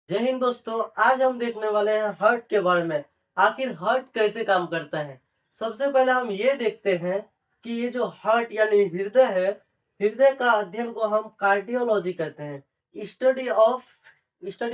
जय हिंद दोस्तों। आज हम देखने वाले हैं हार्ट के बारे में। आखिर हार्ट कैसे काम करता है। सबसे पहले हम ये देखते हैं कि ये जो हार्ट यानी हृदय है, हृदय का अध्ययन को हम कार्डियोलॉजी कहते हैं। Study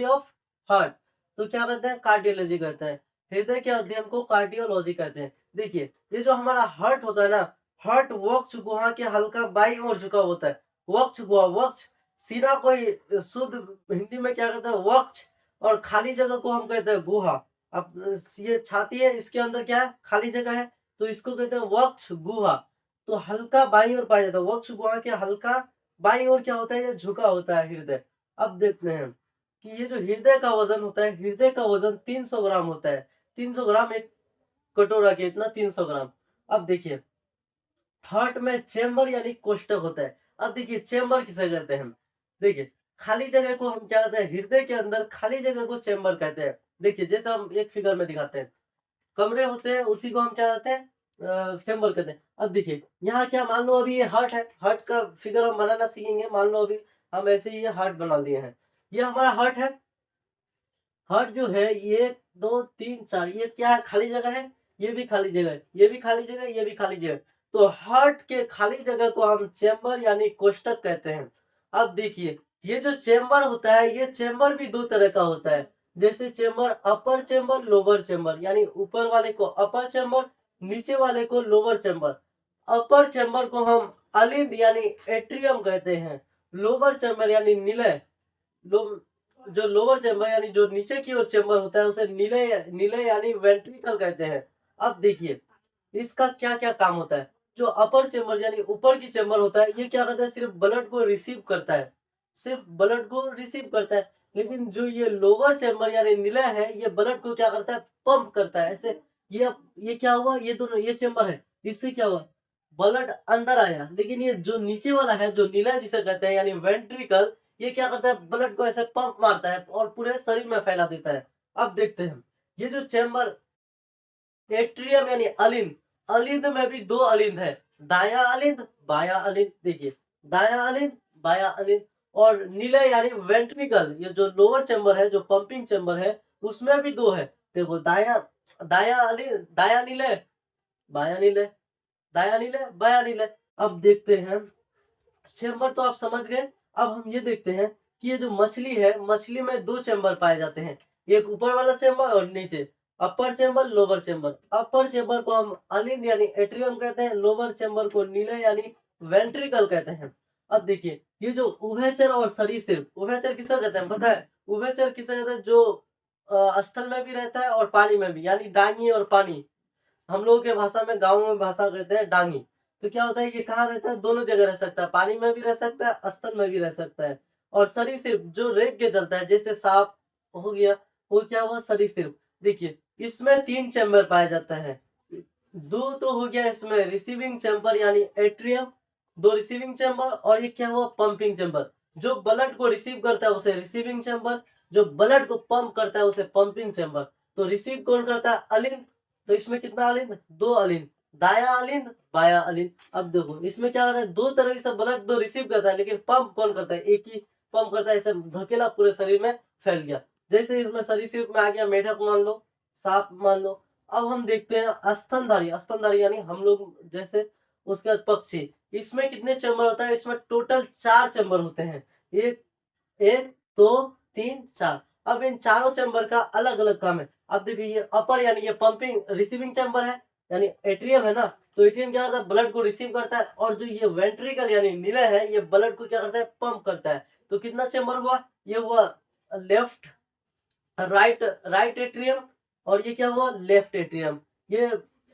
of heart. तो क्या कहते हैं? कार्डियोलॉजी कहते हैं। हृदय के अध्ययन को कार्डियोलॉजी कहते हैं। देखिए, ये जो हमारा हार्ट होता है ना, हार्ट वक्ष गुहा के हल्का बाईं ओर झुका होता है। वक्ष गुहा, वक्ष सीना कोई शुद्ध हिंदी में क्या कहते हैं? वक्ष। और खाली जगह को हम कहते हैं गुहा। अब ये छाती है, इसके अंदर क्या है? खाली जगह है, तो इसको कहते हैं वक्ष गुहा। तो हल्का बाईं ओर पाया जाता है। वक्ष गुहा के हल्का बाईं ओर क्या होता है? ये झुका होता है हृदय। अब देखते हैं कि ये जो हृदय का वजन होता है, हृदय का वजन 300 ग्राम होता है। 300 ग्राम एक कटोरा के इतना 300 ग्राम। अब देखिए, हार्ट में चेम्बर यानी कोष्ठक होता है। अब देखिए, चेम्बर किसे कहते हैं हम? देखिए, खाली जगह को हम क्या कहते हैं? हृदय के अंदर खाली जगह को चेम्बर कहते हैं। देखिए, जैसा हम एक फिगर में दिखाते हैं, कमरे होते हैं, उसी को हम क्या कहते हैं? चेम्बर कहते हैं। अब देखिए, यहाँ क्या, मान लो अभी ये हार्ट है, हार्ट का फिगर हम बनाना सीखेंगे। मान लो अभी हम ऐसे ही ये हार्ट बना लिए हैं। ये हमारा हार्ट है। हार्ट जो है, ये 2 3 4, ये क्या है? खाली जगह है। ये भी खाली जगह है, ये भी खाली जगह है, ये भी खाली जगह है। तो हार्ट के खाली जगह को हम चेम्बर यानी कोष्ठक कहते हैं। अब देखिए, ये जो चेम्बर होता है, ये चेम्बर भी दो तरह का होता है। जैसे चेम्बर, अपर चेम्बर, लोअर चेम्बर, यानी ऊपर वाले को अपर चेम्बर, नीचे वाले को लोअर चेम्बर। अपर चेम्बर को हम अलिंद यानी एट्रियम कहते हैं। लोअर चेम्बर यानी निलय, लो जो लोअर चेम्बर यानी जो नीचे की ओर चेम्बर होता है, उसे नीले नीले यानी वेंट्रिकल कहते हैं। अब देखिए, इसका क्या क्या काम होता है। जो अपर चेम्बर यानी ऊपर की चेम्बर होता है, ये क्या करता है? सिर्फ ब्लड को रिसीव करता है, सिर्फ ब्लड को रिसीव करता है। लेकिन जो ये लोअर चेम्बर यानी नीला है, ये ब्लड को क्या करता है? पंप करता है। ऐसे ये क्या हुआ? ये दोनों, ये चेम्बर है, इससे क्या हुआ? ब्लड अंदर आया। लेकिन ये जो नीचे वाला है, जो नीला जिसे कहते हैं यानी वेंट्रिकल, ये क्या करता है? ब्लड को ऐसे पंप मारता है और पूरे शरीर में फैला देता है। अब देखते हैं, ये जो चेम्बर एट्रियम यानी अलिंद, अलिंद में भी दो अलिंद है, दाया अलिंद, बाया अलिंद। देखिए, दाया अलिंद, बाया अलिंद। और नीले यानी वेंट्रिकल, ये जो लोअर चेम्बर है, जो पंपिंग चेम्बर है, उसमें भी दो है। देखो, दाया दाया अलिंद, दाया नीले, बाया नीले, दाया नीले, बाया नीले। अब देखते हैं, चेम्बर तो आप समझ गए। अब हम ये देखते हैं कि ये जो मछली है, मछली में दो चेम्बर पाए जाते हैं, एक ऊपर वाला चेम्बर और नीचे, अपर चेम्बर, लोअर चेम्बर। अपर चेम्बर को हम अलिंद यानी एट्रियम कहते हैं, लोअर चेम्बर को नीले यानी वेंट्रिकल कहते हैं। अब देखिए, ये जो उभयचर और सरीसृप, उभयचर किसे कहते हैं पता है? उभयचर किसे कहते हैं? जो स्थल में भी रहता है और पानी में भी, यानी डांगी और पानी। हम लोगों के भाषा में, गाँव में भाषा कहते हैं डांगी। तो क्या होता है? ये कहाँ रहता है? दोनों जगह रह सकता है, पानी में भी रह सकता है, स्थल में भी रह सकता है। और सरीसृप जो रेंग के चलता है, जैसे सांप हो गया, वो क्या हुआ? सरीसृप। देखिए, इसमें 3 चैम्बर पाया जाता है। 2 तो हो गया इसमें रिसीविंग चैम्बर यानी एट्रियम, 2 रिसीविंग चैम्बर, और ये क्या हुआ? Pumping chamber. जो ब्लड को रिसीव करता है उसे रिसीविंग चैम्बर, जो ब्लड को पंप करता है उसे पंपिंग चैम्बर। तो रिसीव कौन करता है? अलिंद। तो इसमें कितना अलिंद? 2 अलिंद, दाया अलिंद, बाया अलिंद। अब देखो, इसमें क्या होता है? 2 तरह से ब्लड 2 रिसीव करता है, लेकिन पंप कौन करता है? एक ही पंप करता है। ऐसे धकेला पूरे शरीर में फैल गया। जैसे इसमें सरीसृप में आ गया, मेढक मान लो, सांप मान लो। अब हम देखते हैं स्तनधारी, स्तनधारी यानी हम लोग जैसे, उसके बाद पक्षी। इसमें कितने चैम्बर होता है? इसमें टोटल 4 चैम्बर होते हैं। एक, 1 2 3 4। अब इन चारों चैम्बर का अलग अलग काम है। अब देखिए, ये अपर यानी ये पंपिंग रिसीविंग चैम्बर है, यानी एट्रियम है ना। तो एट्रियम क्या करता है? ब्लड को रिसीव करता है। और जो ये वेंट्रिकल यानी नीला है, ये ब्लड को क्या करता है? पंप करता है। तो कितना चैम्बर हुआ? ये हुआ लेफ्ट, राइट, राइट एट्रियम। और ये क्या हुआ? Left atrium. ये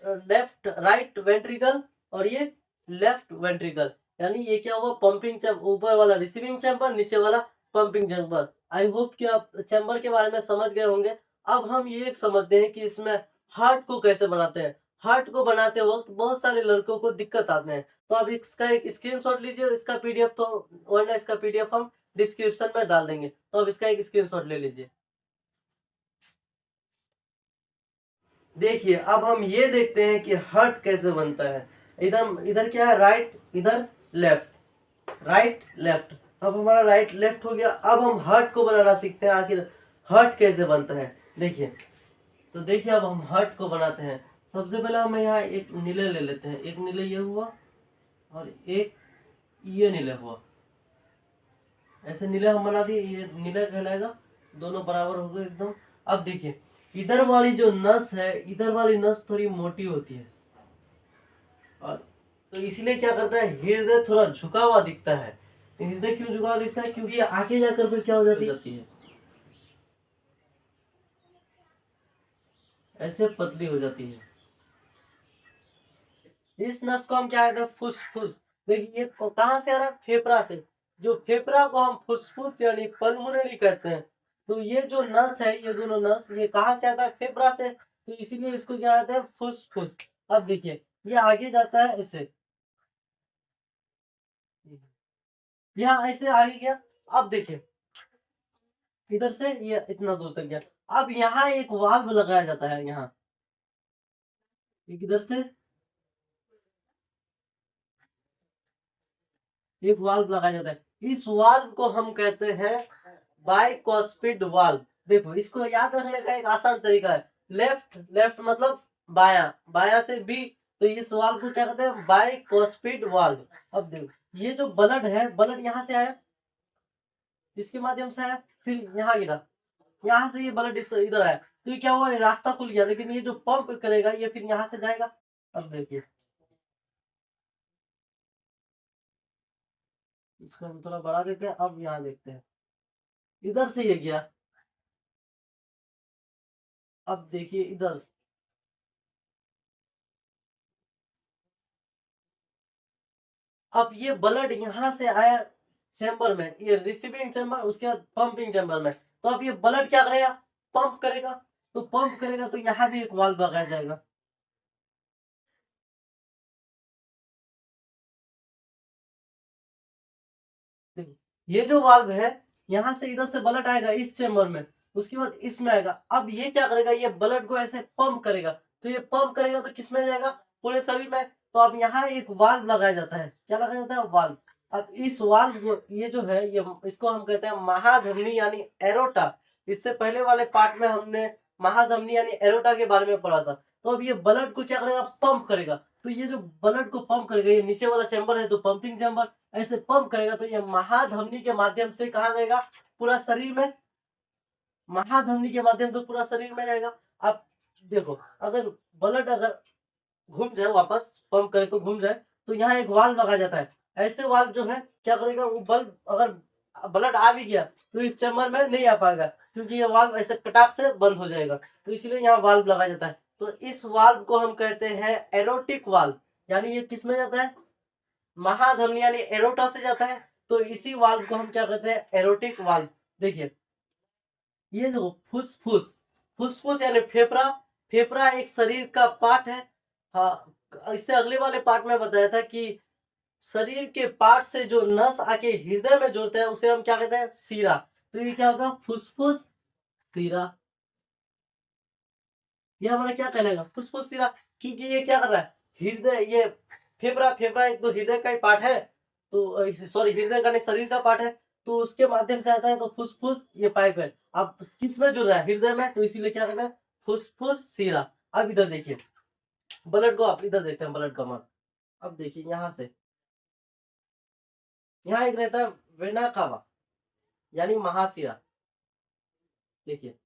लेफ्ट राइट वेंट्रिकल, और ये लेफ्ट वेंट्रिकल। यानी ये क्या हुआ? पंपिंग चैम्बर, ऊपर वाला रिसीविंग चैम्बर, नीचे वाला पंपिंग चैम्बर। आई होप कि आप चैम्बर के बारे में समझ गए होंगे। अब हम ये समझते हैं कि इसमें हार्ट को कैसे बनाते हैं। हार्ट को बनाते वक्त बहुत सारे लड़कों को दिक्कत आते हैं। तो आप इसका एक स्क्रीनशॉट लीजिए, इसका पीडीएफ, तो वरना इसका पीडीएफ हम डिस्क्रिप्शन में डाल देंगे। तो आप इसका एक स्क्रीनशॉट ले लीजिए। देखिए, अब हम ये देखते हैं कि हार्ट कैसे बनता है। इधर इधर क्या है? राइट, इधर लेफ्ट, राइट लेफ्ट। अब हमारा राइट लेफ्ट हो गया। अब हम हार्ट को बनाना सीखते हैं। आखिर हार्ट कैसे बनता है देखिए। तो देखिए अब हम हार्ट को बनाते हैं। सबसे पहले हम यहाँ एक नीले ले लेते हैं, एक नीले ये हुआ और एक ये नीले हुआ। ऐसे नीले हम बना दिए, ये नीला कहलाएगा, दोनों बराबर हो गए एकदम। अब देखिए इधर वाली जो नस है, इधर वाली नस थोड़ी मोटी होती है, और तो इसलिए क्या करता है, हृदय थोड़ा झुका हुआ दिखता है। हृदय क्यों झुका हुआ दिखता है, क्योंकि ये आगे जाकर फिर क्या हो जाती है, ऐसे पतली हो जाती है। इस नस को हम क्या कहते हैं, फुसफुस। देखिए ये कहाँ से आ रहा है, फेफड़ा से। जो फेफड़ा को हम फुसफुस यानी पल्मोनरी कहते हैं। तो ये जो नस है, ये दोनों नस, ये कहाँ से आता है, फेफड़ा से। तो इसीलिए इसको क्या कहते हैं, फुसफुस। अब देखिए ये आगे जाता है ऐसे, यहाँ ऐसे आगे गया। अब देखिए इधर से ये इतना दूर तक गया। अब यहाँ एक वाल्व लगाया जाता है, यहाँ एक इधर से एक वाल्व लगाया जाता है। इस वाल्व को हम कहते हैं बाइकॉस्पिड वाल्व। देखो इसको याद रखने का एक आसान तरीका है, लेफ्ट लेफ्ट मतलब बाया, बाया से बी। तो इस वाल्व को क्या कहते हैं, बाइकॉस्पिड वाल्व। अब देखो ये जो ब्लड है, ब्लड यहाँ से आया, इसके माध्यम से आया, फिर यहाँ गिरा, यहाँ से ये ब्लड इधर आया, तो ये क्या हुआ, ये रास्ता खुल गया। लेकिन ये जो पंप करेगा ये फिर यहाँ से जाएगा। अब देखिए इसको हम थोड़ा बढ़ा देते हैं। अब यहाँ देखते हैं इधर से ये गया। अब देखिए इधर, अब ये ब्लड यहाँ से आया चैम्बर में, ये रिसीविंग चैम्बर, उसके बाद पंपिंग चैम्बर में। तो अब ये ब्लड क्या करेगा, पंप करेगा। तो पंप करेगा तो यहाँ भी एक वाल्व लगाया जाएगा। ये जो वाल्व है, यहाँ से इधर से ब्लड आएगा इस चेम्बर में, उसके बाद इसमें आएगा। अब ये क्या करेगा, ये ब्लड को ऐसे पंप करेगा। तो ये पंप करेगा तो किसमें जाएगा, पूरे शरीर में। तो अब यहाँ एक वाल्व लगाया जाता है, क्या लगाया जाता है, वाल्व। अब इस वाल्व को, ये जो है, ये इसको हम कहते हैं महाधमनी यानी एरोटा। इससे पहले वाले पार्ट में हमने महाधमनी यानी एरोटा के बारे में पढ़ा था। तो अब ये ब्लड को क्या करेगा, पंप करेगा। तो ये जो ब्लड को पंप करेगा, ये नीचे वाला चैम्बर है तो पंपिंग चैम्बर, ऐसे पंप करेगा तो ये महाधमनी के माध्यम से कहा जाएगा, पूरा शरीर में। महाधमनी के माध्यम से पूरा शरीर में जाएगा। अब देखो अगर ब्लड अगर घूम जाए, वापस पंप करे तो घूम जाए, तो यहाँ एक वाल्व लगाया जाता है। ऐसे वाल्व जो है क्या करेगा, वो बल्ब अगर ब्लड आ भी गया तो इस चैम्बर में नहीं आ पाएगा, क्योंकि ये वाल्व ऐसे कटाक से बंद हो जाएगा। तो इसलिए यहाँ वाल्व लगाया जाता है। तो इस वाल्व को हम कहते हैं एरोटिक वाल्व। यानी ये किस में जाता है, महाधमनी यानी एरोटा से जाता है। तो इसी वाल्व को हम क्या कहते हैं, एरोटिक वाल्व। देखिए ये जो फुसफुस, फुसफुस यानी फेफड़ा, फेफड़ा एक शरीर का पार्ट है। हाँ, इससे अगले वाले पार्ट में बताया था कि शरीर के पार्ट से जो नस आके हृदय में जोड़ता है उसे हम क्या कहते हैं, सीरा। तो ये क्या होगा, फुसफुस सीरा। ये हमारा क्या कहलाएगा, फुसफुस सीरा। क्योंकि ये क्या कर रहा है, हृदय, ये फेफड़ा, फेफड़ा एक तो हृदय का ही पार्ट है। तो सॉरी, हृदय का नहीं, शरीर का पार्ट है। तो उसके माध्यम से आता है, तो फुसफुस ये पाइप है। अब किस में जुड़ रहा है, हृदय में। तो इसीलिए क्या करना है, फुसफुस सीरा। अब इधर देखिए ब्लड को, आप इधर देखते हैं ब्लड का मान। अब देखिए यहाँ से, यहाँ एक रहता है वेना कावा यानी महाशिरा। देखिए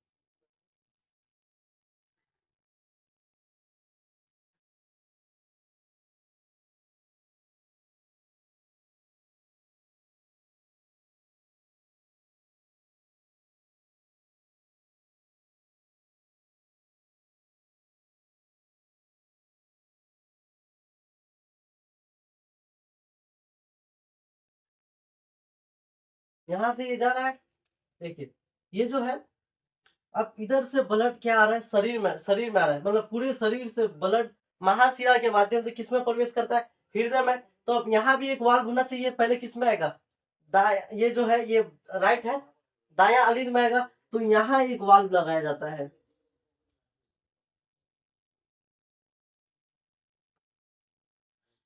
यहाँ से ये जा रहा है, देखिए ये जो है, अब इधर से ब्लड क्या आ रहा है, शरीर में, शरीर में आ रहा है, मतलब पूरे शरीर से ब्लड महाशिरा के माध्यम से किस में प्रवेश करता है, हृदय में। तो अब यहाँ भी एक वाल्व होना चाहिए, पहले किस में आएगा, ये जो है ये राइट है, दाया अलिंद में आएगा। तो यहाँ एक वाल्व लगाया जाता है,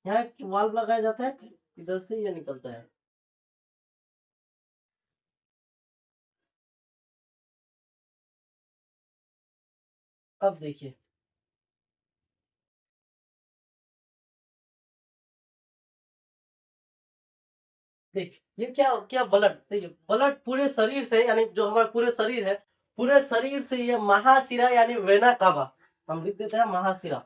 यहाँ एक वाल्व लगाया जाता है, इधर से ये निकलता है। अब देखिए, देखिए ये क्या क्या ब्लड, देखिए ब्लड पूरे शरीर से, यानी जो हमारा पूरे शरीर है, पूरे शरीर से ये महाशिरा यानी वेना कावा, हम लिख देते हैं महाशिरा,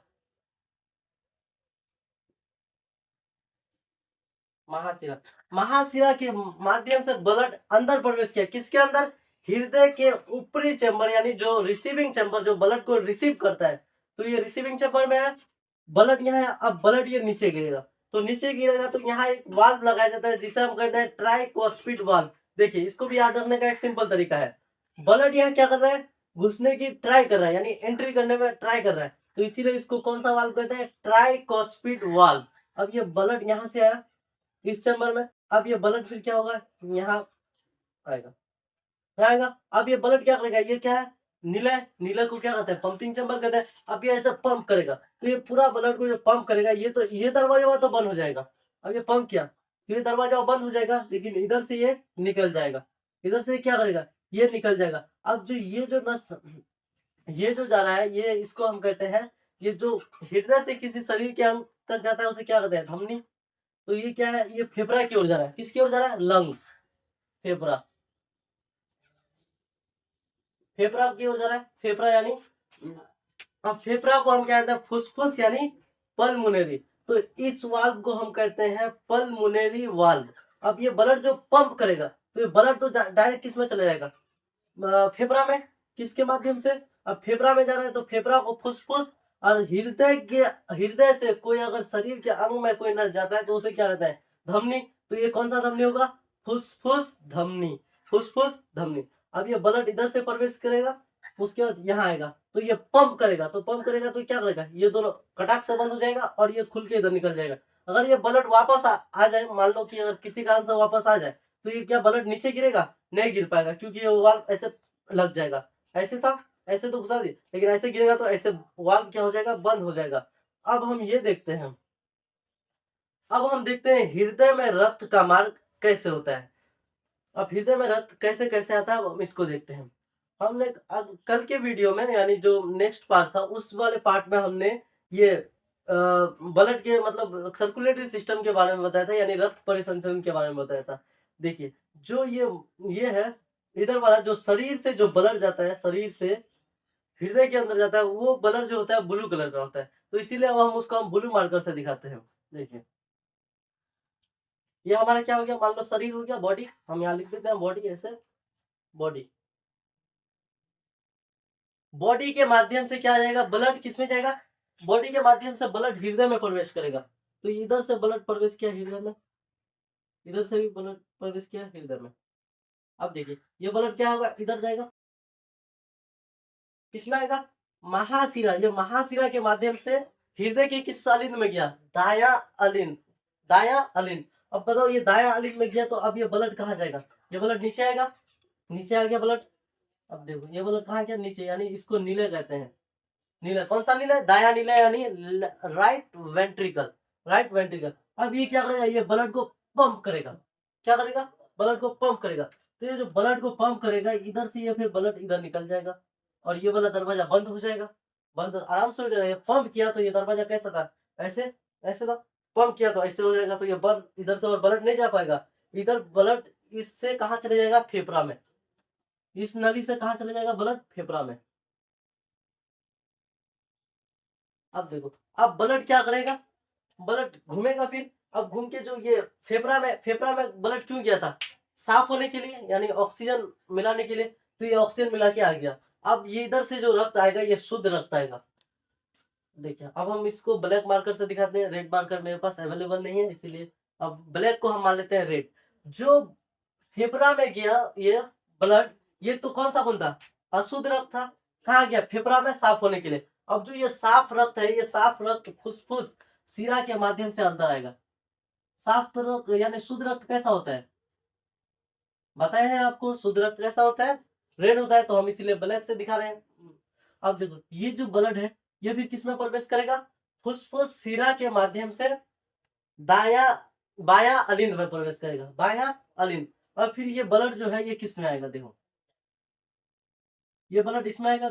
महाशिरा, महाशिरा के माध्यम से ब्लड अंदर प्रवेश किया, किसके अंदर, हृदय के ऊपरी चैम्बर, यानी जो रिसीविंग चैम्बर, जो ब्लड को रिसीव करता है, तो ये रिसीविंग चैम्बर में है, ब्लड यहाँ है। अब ब्लड ये नीचे गिरेगा, तो नीचे गिरेगा तो यहाँ एक वाल्व लगाया जाता है जिसे हम कहते हैं ट्राइकोस्पिड वाल्व। देखिए इसको भी याद रखने का एक सिंपल तरीका है, ब्लड यहाँ क्या कर रहा है, घुसने की ट्राई कर रहा है, यानी एंट्री करने में ट्राई कर रहा है, तो इसीलिए इसको कौन सा वाल्व कहते हैं, ट्राइकोस्पिड वाल्व। अब ये ब्लड यहाँ से आया इस चैम्बर में, अब ये ब्लड फिर क्या होगा, यहाँ आएगा, क्या आएगा, अब ये ब्लड क्या करेगा, ये क्या है, नीला है, नीला को क्या कहते हैं, पंपिंग चैम्बर कहते हैं। अब ये ऐसे पंप करेगा, तो ये पूरा ब्लड को जो पंप करेगा, ये तो ये दरवाजा हुआ तो बंद हो जाएगा, अब ये पंप किया तो ये दरवाजा बंद हो जाएगा, लेकिन इधर से ये निकल जाएगा, इधर से क्या करेगा, ये निकल जाएगा। अब जो ये जो नस, ये जो जा रहा है, ये इसको हम कहते हैं, ये जो हृदय से किसी शरीर के अंग तक जाता है उसे क्या कहते हैं, धमनी। तो ये क्या है, ये फेफड़ा की ओर जा रहा है, किसकी ओर जा रहा है, लंग्स, फेफड़ा, फेफड़ा की ओर जा रहा है, फेफड़ा यानी, अब फेफड़ा को हम क्या कहते हैं, फुसफुस यानी पल्मोनरी, तो इस वाल्व को हम कहते हैं पल्मोनरी वाल्व। अब ये ब्लड जो पंप करेगा, तो ये ब्लड तो डायरेक्ट किस में चला जाएगा, फेफड़ा में, किसके माध्यम से, अब फेफड़ा में जा रहा है तो फेफड़ा को फुसफुस, और हृदय के, हृदय से कोई अगर शरीर के अंग में कोई नस जाता है तो उसे क्या कहते हैं, धमनी। तो ये कौन सा धमनी होगा, फुसफुस धमनी, फुसफुस धमनी। अब ये ब्लड इधर से प्रवेश करेगा, उसके बाद यहाँ आएगा, तो ये पंप करेगा, तो पंप करेगा तो क्या करेगा, ये दोनों कटाक से बंद हो जाएगा और ये खुल के इधर निकल जाएगा। अगर ये ब्लड वापस आ जाए, मान लो कि अगर किसी कारण से वापस आ जाए, तो ये क्या ब्लड नीचे गिरेगा, नहीं गिर पाएगा, क्योंकि ये वाल्व ऐसे लग जाएगा, ऐसे था, ऐसे तो घुसा दी, लेकिन ऐसे गिरेगा तो ऐसे वाल्व क्या हो जाएगा, बंद हो जाएगा। अब हम ये देखते हैं, अब हम देखते हैं हृदय में रक्त का मार्ग कैसे होता है। अब हृदय में रक्त कैसे कैसे आता है, अब हम इसको देखते हैं। हमने कल के वीडियो में, यानी जो नेक्स्ट पार्ट था उस वाले पार्ट में हमने ये ब्लड के मतलब सर्कुलेटरी सिस्टम के बारे में बताया था, यानी रक्त परिसंचरण के बारे में बताया था। देखिए जो ये है, इधर वाला जो शरीर से जो ब्लड जाता है, शरीर से हृदय के अंदर जाता है, वो ब्लड जो होता है ब्लू कलर का होता है, तो इसीलिए अब हम उसको हम ब्लू मार्कर से दिखाते हैं। देखिए ये हमारा क्या हो गया, मान लो शरीर हो गया, बॉडी, हम यहाँ लिख देते हैं बॉडी, ऐसे बॉडी, बॉडी के माध्यम से क्या जाएगा, ब्लड किसमें जाएगा, बॉडी के माध्यम से ब्लड हृदय में प्रवेश करेगा, तो इधर से ब्लड प्रवेश किया हृदय में, इधर से भी ब्लड प्रवेश किया हृदय में। अब देखिए ये ब्लड क्या होगा, इधर जाएगा, किसमें आएगा, महाशिरा, ये महाशिरा के माध्यम से हृदय के किस अलिंद में गया, दाया अलिंद, दाया अलिंद। अब बताओ ये दाया अलिंद में गया, तो अब ये ब्लड कहाँ जाएगा, ये ब्लड नीचे आएगा, नीचे आ गया ब्लड। अब देखो ये ब्लड कहाँ गया, नीचे, यानी इसको नीले कहते हैं, नीला, कौन सा नीला है, दाया नीला, यानी राइट वेंट्रिकल, राइट वेंट्रिकल। अब ये क्या करेगा, ये ब्लड को पंप करेगा, क्या करेगा, ब्लड को पंप करेगा, तो ये जो ब्लड को पंप करेगा इधर से, ये फिर ब्लड इधर निकल जाएगा और ये वाला दरवाजा बंद हो जाएगा, बंद आराम से हो जाएगा। पंप किया तो ये दरवाजा कैसा था, ऐसे, ऐसे था, पंप किया तो ऐसे हो जाएगा, तो ये बंद, इधर से और ब्लड नहीं जा पाएगा, इधर ब्लड इससे कहाँ चले जाएगा, फेफड़ा में, इस नली से कहाँ चले जाएगा ब्लड, फेफड़ा में। अब देखो, अब ब्लड क्या करेगा, ब्लड घूमेगा फिर, अब घूम के जो ये फेफड़ा में ब्लड क्यों गया था, साफ होने के लिए, यानी ऑक्सीजन मिलाने के लिए, तो ये ऑक्सीजन मिला के आ गया। अब ये इधर से जो रक्त आएगा ये शुद्ध रक्त आएगा। देखिए अब हम इसको ब्लैक मार्कर से दिखाते हैं, रेड मार्कर मेरे पास अवेलेबल नहीं है, इसीलिए अब ब्लैक को हम मान लेते हैं रेड। जो फेफड़ा में गया ये ब्लड, ये तो कौन सा खून था, अशुद्ध रक्त था, कहाँ गया, फेफड़ा में, साफ होने के लिए। अब जो ये साफ रक्त है, ये साफ रक्त फुसफुस शिरा के माध्यम से अंदर आएगा। साफ रक्त यानी शुद्ध रक्त कैसा होता है, बताए हैं आपको, शुद्ध रक्त कैसा होता है, रेड होता है, तो हम इसीलिए ब्लैक से दिखा रहे हैं। अब देखो ये जो ब्लड है, ये भी किसमें प्रवेश करेगा, फुसफुस शिरा के माध्यम से दाया, बाया अलिंद में प्रवेश करेगा, बाया अलिंद। और फिर ये ब्लड जो है ये किस में आएगा, देखो ये ब्लड इसमें आएगा,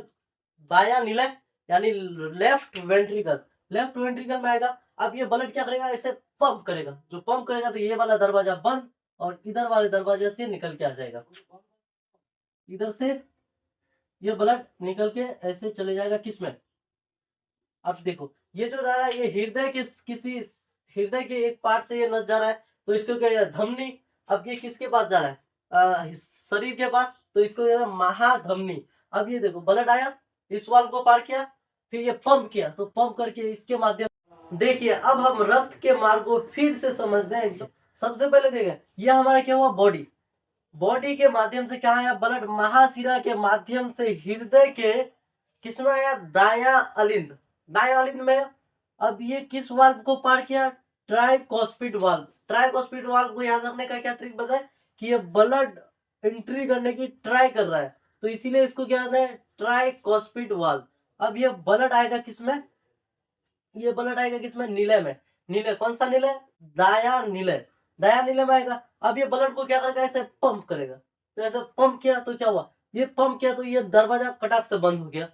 दाया नीला, यानी लेफ्ट वेंट्रिकल, लेफ्ट वेंट्रिकल में आएगा। अब ये ब्लड क्या करेगा, ऐसे पंप करेगा, जो पंप करेगा तो ये वाला दरवाजा बंद और इधर वाले दरवाजे से निकल के आ जाएगा, इधर से ये ब्लड निकल के ऐसे चले जाएगा किसमें। अब देखो ये जो जा रहा है ये हृदय किसी हृदय के एक पार्ट से ये नस जा रहा है, तो इसको क्या है धमनी। अब ये किसके पास जा रहा है, शरीर के पास, तो इसको क्या है महाधमनी। अब ये देखो ब्लड आया, इस वाल्व को पार किया, फिर ये पंप किया, तो पंप करके इसके माध्यम। देखिए अब हम रक्त के मार्ग को फिर से समझते हैं एकदम। सबसे पहले देखें ये हमारा क्या हुआ, बॉडी, बॉडी के माध्यम से क्या आया ब्लड, महाशिरा के माध्यम से हृदय के किसमें आया, दाया अलिंद, दाया अलिंद में। अब ये किस वाल्व को पार किया, ट्राइकोस्पिड वाल्व। ट्राइकोस्पिड वाल्व को याद रखने का क्या ट्रिक बताए कि ये ब्लड एंट्री करने की ट्राई कर रहा है, तो इसीलिए इसको क्या कहते हैं, ट्राइकोस्पिड वाल्व। अब ये ब्लड आएगा किसमें, ये ब्लड आएगा किसमें, नीले में। नीले कौन सा नीले, दाया नीले, दाया नीले में आएगा। अब ये ब्लड को क्या करेगा, ऐसे पंप करेगा, तो ऐसे पंप किया तो क्या हुआ, ये पंप किया तो ये दरवाजा कटाक से बंद हो गया।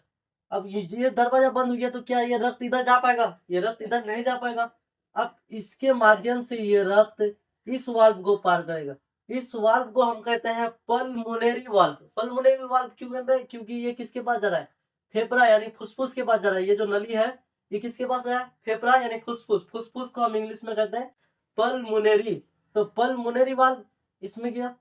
अब ये दरवाजा बंद हो गया तो क्या ये रक्त इधर जा पाएगा, ये रक्त इधर नहीं जा पाएगा। अब इसके माध्यम से ये रक्त इस वाल्व को पार करेगा, इस वाल्व को हम कहते हैं पल्मोनरी वाल्व। पल्मोनरी वाल्व क्यों कहते हैं, क्योंकि ये किसके पास जा रहा है, फेफड़ा यानी फुसफुस के पास जा रहा है। ये जो नली है ये किसके पास है, फेफड़ा यानी फुसफुस, फुसफुस को हम इंग्लिश में कहते हैं पल्मोनरी। तो पल्मोनरी वाल्व इसमें गया।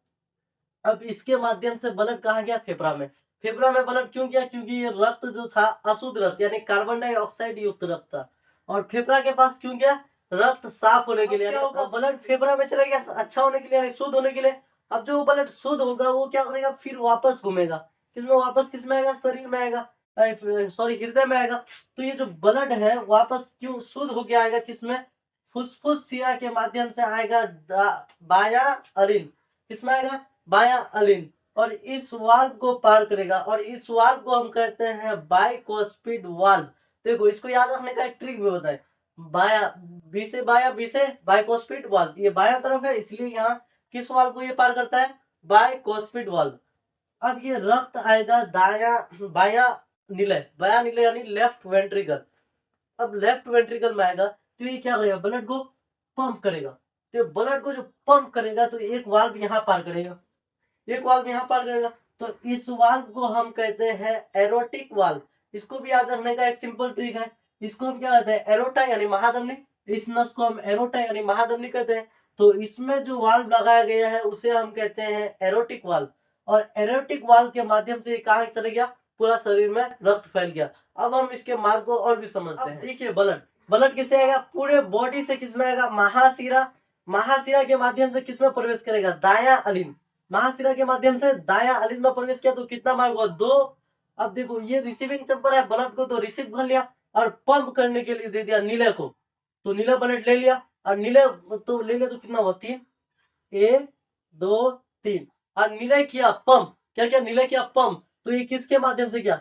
अब इसके माध्यम से ब्लड कहाँ गया, फेफड़ा में। फेफड़ा में ब्लड क्यों गया, क्योंकि ये रक्त जो था अशुद्ध रक्त यानी कार्बन डाइऑक्साइड युक्त रक्त था, और फेफड़ा के पास क्यों गया, रक्त साफ होने के लिए। क्या होगा, ब्लड फेफड़ा में चला गया अच्छा होने के लिए यानी शुद्ध होने के लिए। अब जो ब्लड शुद्ध होगा वो क्या करेगा, फिर वापस घूमेगा किसमें, वापस किसमें आएगा, शरीर में आएगा, सॉरी हृदय में आएगा। तो ये जो ब्लड है वापस क्यों शुद्ध होके आएगा किसमें, फुसफुस शिरा के माध्यम से आएगा बाया अलिन, किसमें आएगा, बाया अलिन, और इस वाल्व को पार करेगा, और इस वाल्व को हम कहते हैं बाइकोस्पिड वाल्व। देखो इसको याद रखने का एक ट्रिक भी बताए, बाया बी से बाया, बी से बाइकोस्पिड वाल्व, ये बाया तरफ है इसलिए यहाँ किस वाल्व को ये पार करता है, बाइकोस्पिड वाल्व। अब ये रक्त आएगा दाया बाया नीले, बाया नीले यानी लेफ्ट वेंट्रिकल। अब लेफ्ट वेंट्रिकल में आएगा तो ये क्या करेगा, ब्लड को पंप करेगा। तो ब्लड को जो पंप करेगा तो एक वाल्व यहाँ पार करेगा, एक वाल्व यहाँ पार करेगा, तो इस वाल्व को हम कहते हैं एरोटिक वाल्व। इसको भी याद रखने का एक सिंपल ट्रिक है, इसको हम क्या कहते हैं, एरोटा यानी महाधमनी, इस नस को हम एरोटा यानी महाधमनी कहते हैं। तो इसमें जो वाल्व लगाया गया है उसे हम कहते हैं एरोटिक वाल्व, और एरोटिक वाल्व के माध्यम से कहाँ चले गया, पूरा शरीर में रक्त फैल गया। अब हम इसके मार्ग को और भी समझते हैं। देखिए ब्लड, ब्लड किससे आएगा, पूरे बॉडी से किसमें आएगा, महाशिरा, महाशिरा के माध्यम से किसमें प्रवेश करेगा, दाया अलिंद, महाशिरा के माध्यम से दाया अलिंद में प्रवेश किया तो कितना मार्ग हुआ, 2। अब देखो ये रिसीविंग चैम्बर है, ब्लड को तो रिसीव कर लिया और पंप करने के लिए दे दिया नीले को, तो नीला ब्लड ले लिया, और नीले तो ले लिया तो कितना हुआ, 3, 1 2 3, और नीले किया पंप, क्या क्या नीले किया पंप, तो ये किसके माध्यम से किया,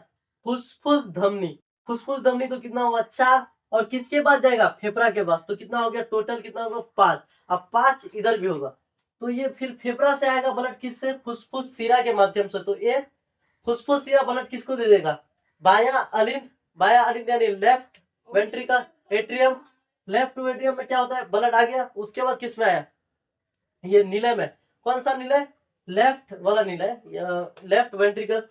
फुसफुस धमनी, फुसफुस धमनी तो कितना हुआ 4, और किसके पास जाएगा, फेफड़ा के पास, तो कितना हो गया टोटल, कितना होगा 5। अब 5 इधर भी होगा, तो ये फिर फेफड़ा से आएगा ब्लड किससे, फुसफुस शिरा के माध्यम से, तो ये फुसफुस शिरा ब्लड किसको दे देगा, बाया अलिंद, बाया अलिंद यानी लेफ्ट वेंट्रिकल एट्रियम। लेफ्ट वेंट्रियम में क्या होता है, ब्लड आ गया, उसके बाद किस में आया, ये नीले में, कौन सा नीले, लेफ्ट वाला नीला है, लेफ्ट वेंट्रिकल,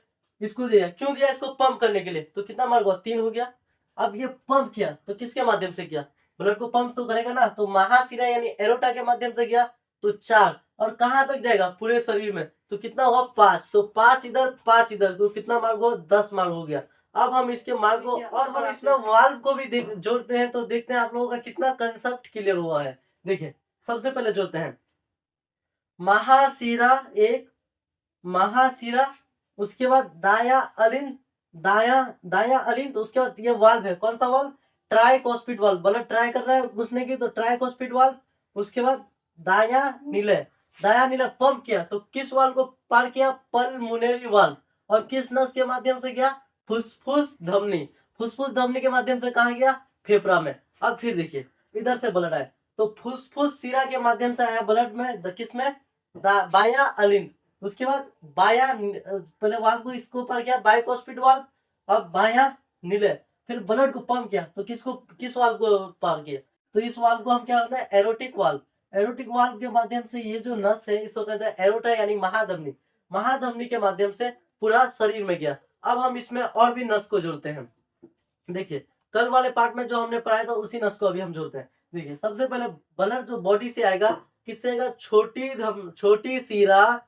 इसको दिया, क्यों दिया, इसको पंप करने के लिए, तो कितना मार्ग हुआ, 3 हो गया। अब ये पंप किया तो किसके माध्यम से किया, ब्लड को पंप तो करेगा ना, तो महाशिरा यानी एरोटा के माध्यम से गया तो 4, और कहां तक जाएगा, पूरे शरीर में, तो कितना होगा 5, तो 5 इधर 5 इधर, तो कितना मार्ग हुआ, 10 मार्ग हो गया। अब हम इसके मार्ग को और हम इसमें वाल्व को भी जोड़ते हैं, तो देखते हैं आप लोगों का कितना कंसेप्ट क्लियर हुआ है। देखिए सबसे पहले जोड़ते हैं महाशिरा, एक महाशिरा, उसके बाद दाया अलिंद, दाया दाया अलिंद, उसके बाद ये वाल्व है, कौन सा वाल्व, ट्राइकोस्पिड वाल्व, ब्लड ट्राई कर रहा है घुसने की तो ट्राइकोस्पिड वाल्व। उसके बाद दाया नीले, दाया नीले पंप किया तो किस वाल्व को पार किया, पल्मोनरी वाल्व, और किस नस के माध्यम से गया, फुसफुस धमनी, फुसफुस धमनी के माध्यम से कहा गया, फेफड़ा में। अब फिर देखिए इधर से ब्लड आए तो फुसफुस शिरा के माध्यम से आया ब्लड में, किस में, बाया अलिंद, उसके बाद बाया, पहले वाल्व को इसको पार किया बाइकोस्पिड वाल्व, अब बाया नीले, फिर ब्लड को पंप किया तो किस वाल्व को पार किया, तो इस वाल्व को हम क्या कहते हैं, एरोटिक वाल्व। एरोटिक वाल्व के माध्यम से ये जो नस है इसको कहते हैं एरोटा यानी महाधमनी। महाधमनी के माध्यम से पूरा शरीर में गया। अब हम इसमें और भी नस को जोड़ते हैं। देखिए कल वाले पार्ट में जो हमने पढ़ाया था उसी नस को अभी हम जोड़ते हैं। देखिए सबसे पहले ब्लड जो बॉडी से आएगा किससे आएगा, छोटी सीरा,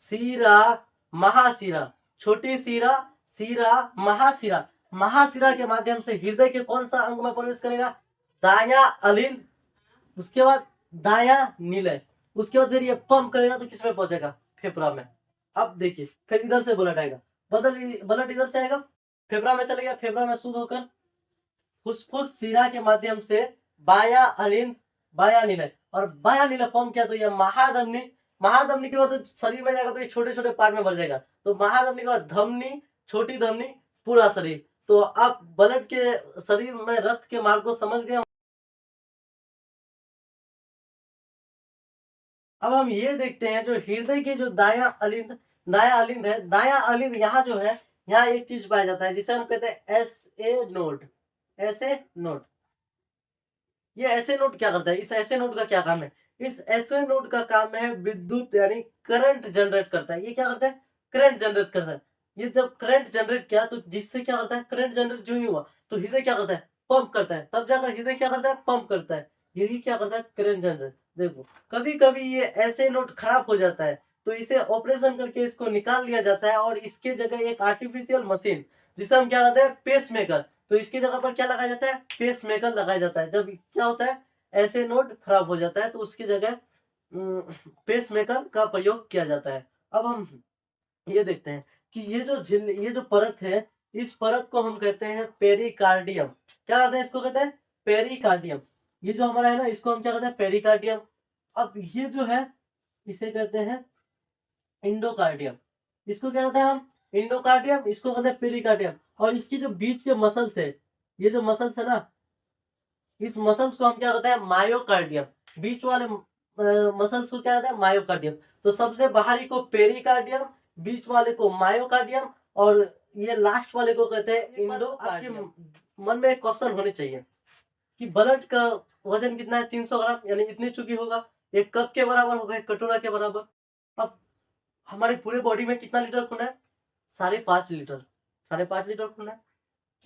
सीरा, महासीरा, छोटी सीरा, सीरा, महासीरा। महासीरा के माध्यम से हृदय के कौन सा अंग में प्रवेश करेगा, दाया अलिंद, उसके बाद दाया नीलय, उसके बाद फिर ये पंप करेगा तो किसमें पहुंचेगा, फेफड़ा में। अब देखिए फिर इधर से ब्लड आएगा, ब्लड इधर से आएगा, फेफड़ा में चलेगा, फेफड़ा में शुद्ध होकर फुसफुस शिरा के माध्यम से बाया अलिंद, बाया नीलय, और बाया नीलय पंप किया तो यह महाधमनी। महाधमनी के बाद तो शरीर में जाएगा तो ये छोटे छोटे पार्ट में बढ़ जाएगा, तो महाधमनी के बाद धमनी, छोटी धमनी, पूरा शरीर। तो आप ब्लड के शरीर में रक्त के मार्ग को समझ गए। अब हम ये देखते हैं जो हृदय के जो दाया अलिंद है, दाया अलिंद यहाँ जो है, यहाँ एक चीज पाया जाता है जिसे हम कहते हैं एसए नोड। एसए नोड, ये एसए नोड क्या करता है, इस एसए नोड का क्या काम है, इस एसए नोड का काम है विद्युत यानी करंट जनरेट करता है। ये क्या करता है, करंट जनरेट करता है। ये जब करंट जनरेट किया तो जिससे क्या करता है, करंट जनरेट जो ही हुआ तो हृदय क्या करता है, पंप करता है, तब जाकर हृदय क्या करता है, पंप करता है। यही क्या करता है, करंट जनरेट। देखो कभी कभी ये ऐसे नोट खराब हो जाता है तो इसे ऑपरेशन करके इसको निकाल लिया जाता है और इसके जगह एक आर्टिफिशियल मशीन जिसे हम क्या कहते हैं, पेस मेकर, तो इसकी जगह पर क्या लगाया जाता है, पेस मेकर लगाया जाता है। जब क्या होता है, ऐसे नोट खराब हो जाता है तो उसकी जगह पेस मेकर का प्रयोग किया जाता है। अब हम ये देखते हैं कि ये जो परत है, इस परत को हम कहते हैं पेरिकार्डियम। क्या कहते हैं इसको, कहते हैं पेरिकार्डियम। ये जो हमारा है ना, इसको हम क्या कहते हैं, पेरिकार्डियम। अब ये जो है इसे कहते हैं इंडोकार्डियम। इसको क्या कहते हैं हम, इंडोकार्डियम, इसको कहते हैं पेरिकार्डियम। और इसकी जो बीच के मसल्स है, ये जो मसल्स है ना, इस मसल्स को हम क्या कहते हैं, मायोकार्डियम। बीच वाले मसल्स को क्या कहते हैं, मायोकार्डियम। तो सबसे बाहरी को पेरिकार्डियम, बीच वाले को मायोकार्डियम, और ये लास्ट वाले को कहते हैं इंडोकार्डियम। आपके मन में एक क्वेश्चन होने चाहिए कि ब्लड का वजन कितना है, 300 ग्राम, यानी इतनी चुकी होगा, एक कप के बराबर होगा, एक कटोरा के बराबर। अब हमारे पूरे बॉडी में कितना लीटर खून है, 5.5 लीटर। 5.5 लीटर खून है।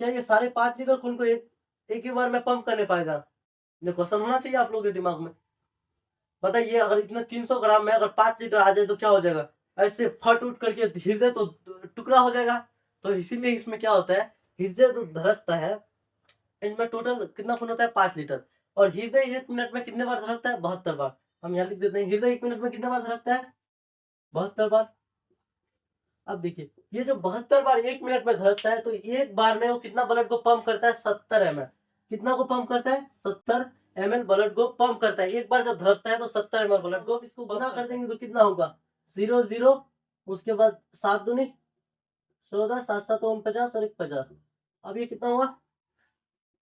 क्या ये 5.5 लीटर खून को एक ही बार में पंप करने पाएगा, ये क्वेश्चन होना चाहिए आप लोगों के दिमाग में। बताइए अगर इतना 300 ग्राम में अगर 5 लीटर आ जाए तो क्या हो जाएगा, ऐसे फट उठ करके हृदय तो टुकड़ा हो जाएगा। तो इसीलिए इसमें क्या होता है, हृदय तो धड़कता है, इसमें टोटल कितना खून होता है, 5 लीटर। और हृदय 1 मिनट में कितने बार धड़कता है, 72 बार। हम यहाँ लिख देते हैं, हृदय 1 मिनट में कितने बार धड़कता है, 72 बार। अब देखिए ये जो 72 बार 1 मिनट में धड़कता है तो एक बार में वो कितना ब्लड को पंप करता है, 70 ml। कितना को पंप करता है, 70 ml ब्लड को पंप करता है। एक बार जब धड़कता है तो 70 ml ब्लड को, इसको गुना कर देंगे तो कितना होगा, 0 0, उसके बाद 7 दूनी 14, 7 7 49 और 1 50। अब ये कितना हुआ,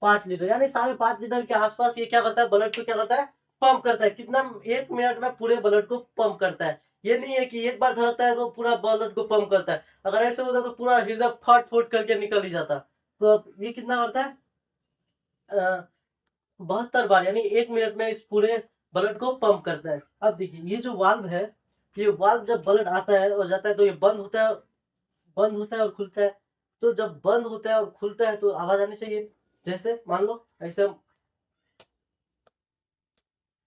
5 लीटर, यानी 5.5 लीटर के आसपास ये क्या करता है, ब्लड को क्या करता है, पंप करता है। कितना, 1 मिनट में पूरे ब्लड को पंप करता है। ये नहीं है कि एक बार धड़कता है तो पूरा ब्लड को पंप करता है। अगर ऐसे होता तो पूरा हृदय फट फुट करके निकल ही जाता। तो अब ये कितना करता है, 72 बार, यानी 1 मिनट में इस पूरे ब्लड को पंप करता है। अब देखिए ये जो वाल्व है, ये वाल्व जब ब्लड आता है और जाता है तो ये बंद होता है, बंद होता है और खुलता है। तो जब बंद होता है और खुलता है तो आवाज आनी चाहिए। जैसे मान लो ऐसे हम,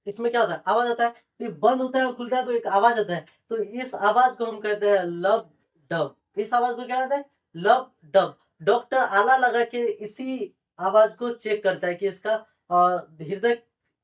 इसमें क्या होता है, आवाज आता है। तो ये बंद होता है और खुलता है तो एक आवाज आता है। तो इस आवाज को हम कहते हैं लब डब। इस आवाज को क्या कहते हैं, लब डब। डॉक्टर आला लगा के इसी आवाज को चेक करता है कि इसका हृदय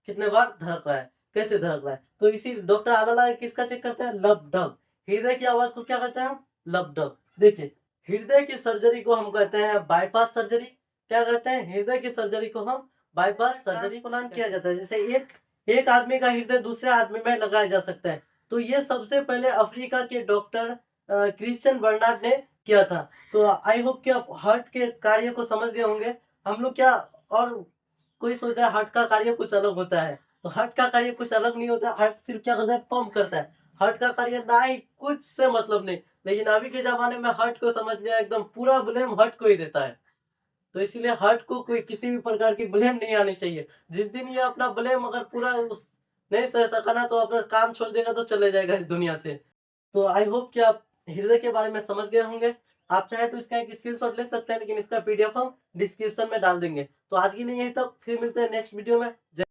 कितने बार धड़क रहा है, कैसे धड़क रहा है। तो इसी डॉक्टर आला लगा के किसका चेक करते हैं, लब डब। हृदय की आवाज को क्या कहते हैं हम, लब डब। देखिए हृदय की सर्जरी को हम कहते हैं बाईपास सर्जरी। क्या कहते हैं, हृदय की सर्जरी को हम बाईपास सर्जरी प्रदान किया जाता है। जैसे एक आदमी का हृदय दूसरे आदमी में लगाया जा सकता है। तो ये सबसे पहले अफ्रीका के डॉक्टर क्रिश्चियन बर्नार्ड ने किया था। तो आई होप कि आप हार्ट के कार्य को समझ गए होंगे। हम लोग क्या, और कोई सोचा है हार्ट का कार्य कुछ अलग होता है, तो हार्ट का कार्य कुछ अलग नहीं होता। हार्ट सिर्फ क्या करता है, पंप करता है। हार्ट का कार्य ना ही कुछ से मतलब नहीं। लेकिन अभी के जमाने में हार्ट को समझ लिया, एकदम पूरा ब्लेम हार्ट को ही देता है। तो इसीलिए हार्ट को कोई किसी भी प्रकार की ब्लेम नहीं आनी चाहिए। जिस दिन ये अपना ब्लेम अगर पूरा नहीं सह सका ना, तो अपना काम छोड़ देगा, तो चले जाएगा इस दुनिया से। तो आई होप कि आप हृदय के बारे में समझ गए होंगे। आप चाहे तो इसका एक स्क्रीनशॉट ले सकते हैं, लेकिन इसका पीडीएफ हम डिस्क्रिप्शन में डाल देंगे। तो आज के लिए यही तक, फिर मिलते हैं नेक्स्ट वीडियो में।